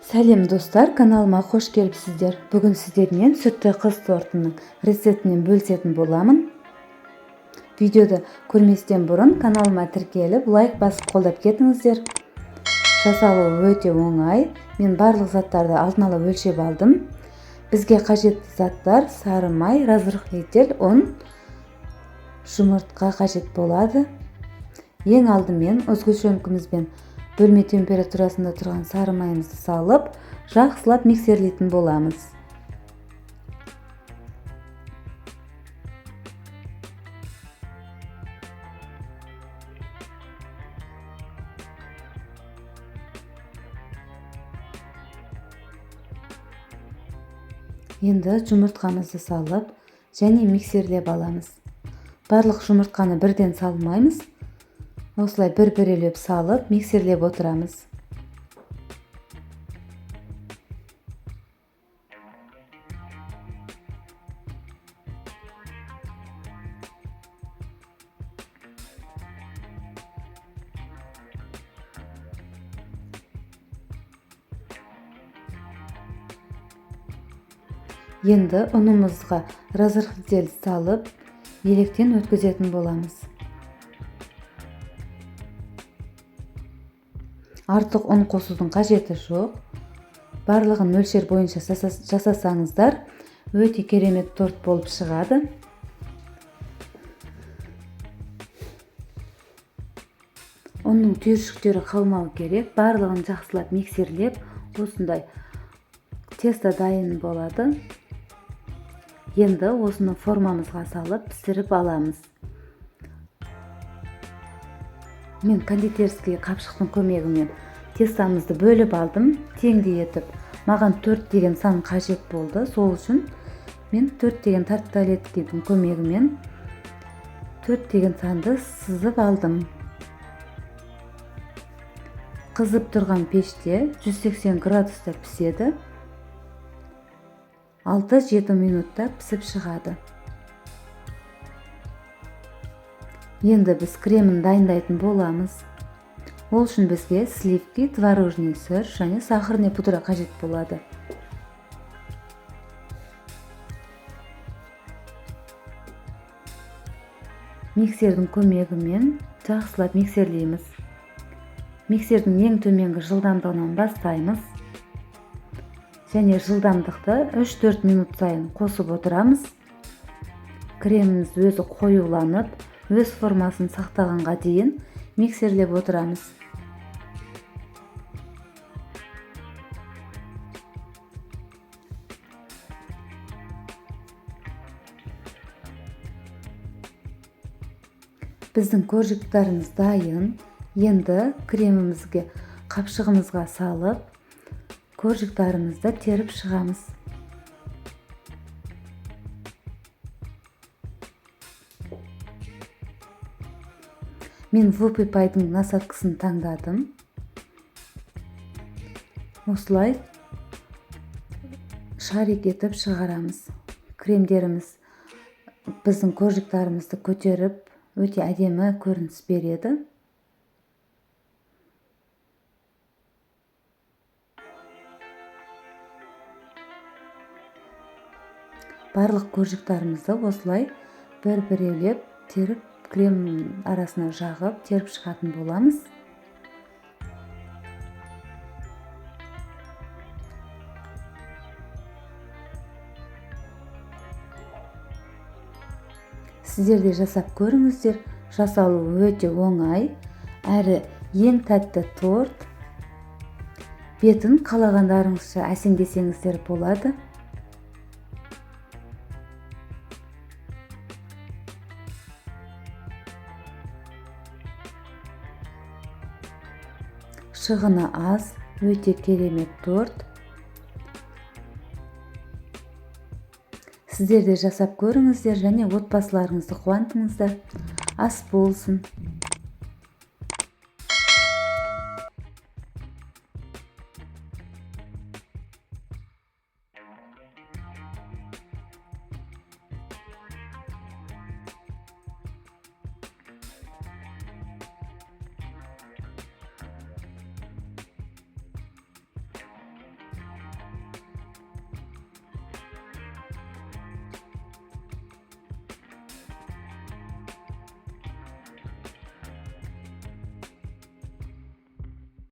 Сәлем достар, каналыма қош келіпсіздер. Бүгін сіздермен сүтті қыз тортының рецептінен бөлісетін боламын. Видеоды көрместен бұрын каналыма тіркеліп, лайк басып қолдап кетіңіздер. Жасалуы өте оңай. Мен барлық заттарды алдын ала өлшеп алдым. Бізге қажетті заттар: сары май, разрыхлитель, ұн, жұмыртқа қажет болады. Ең алдымен өзгөшөңкімізбен бөлме температурасында тұрған сары майымызды салып, жақсылап миксерлейтін боламыз. Енді жұмыртқамызды салып, және миксерлеп аламыз. Барлық жұмыртқаны бірден салмаймыз. Осылай бір-бірелеп салып, миксерлеп отырамыз. Енді ұнымызға разрыхлитель салып, електен өткізетін боламыз. Артық ұн қосудың қажеті жоқ. Барлығын мөлшер бойынша жасасаңыздар, өте керемет торт болып шығады. Оның түйіршіктері қалмау керек. Барлығын жақсылап миксерлеп, осындай тесто дайын болады. Енді осыны формамызға салып, пісіріп аламыз. Мен кондитерский қапшықтың көмегімен тестамызды бөліп алдым, теңдей етіп. Маған 4 деген сан қажет болды. Сол үшін мен 4 деген тарталеткінің көмегімен 4 деген санды сызып алдым. Қызып тұрған пеште 180 градуста піседі. 6-7 минутта пісіп шығады. Енді біз кремін дайындайтын боламыз. Ол үшін бізге сливки, творожный сыр және сахарный пудра қажет болады. Миксердің көмегімен жақсылап миксерлейміз. Миксердің ең төменгі жылдамдығынан бастаймыз. Және жылдамдықты 3-4 минут сайын қосып отырамыз. Креміміз өзі қоюланып, өз формасын сақтағанға дейін миксерлеп отырамыз. Біздің коржиктарымыз дайын. Енді кремімізге қапшығымызға салып, коржиктарымызды теріп шығамыз. Мен вупи пайдың насадкасын таңдадым. Осылай шарик етіп шығарамыз. Кремдеріміз біздің коржиктарымызды көтеріп, өте әдемі көрініс береді. Барлық коржиктарымызды осылай бір-бірелеп теріп, крем арасына жағып, теріп шығатын боламыз. Сіздер де жасап көріңіздер. Жасалуы өте оңай, әрі ең тәтті торт. Бетін қалағандарыңызша әсемдесеңіздер болады. Шығыны аз, өте керемет торт. Сіздер де жасап көріңіздер және отбасыларыңызды қуантыңыздар. Ас болсын.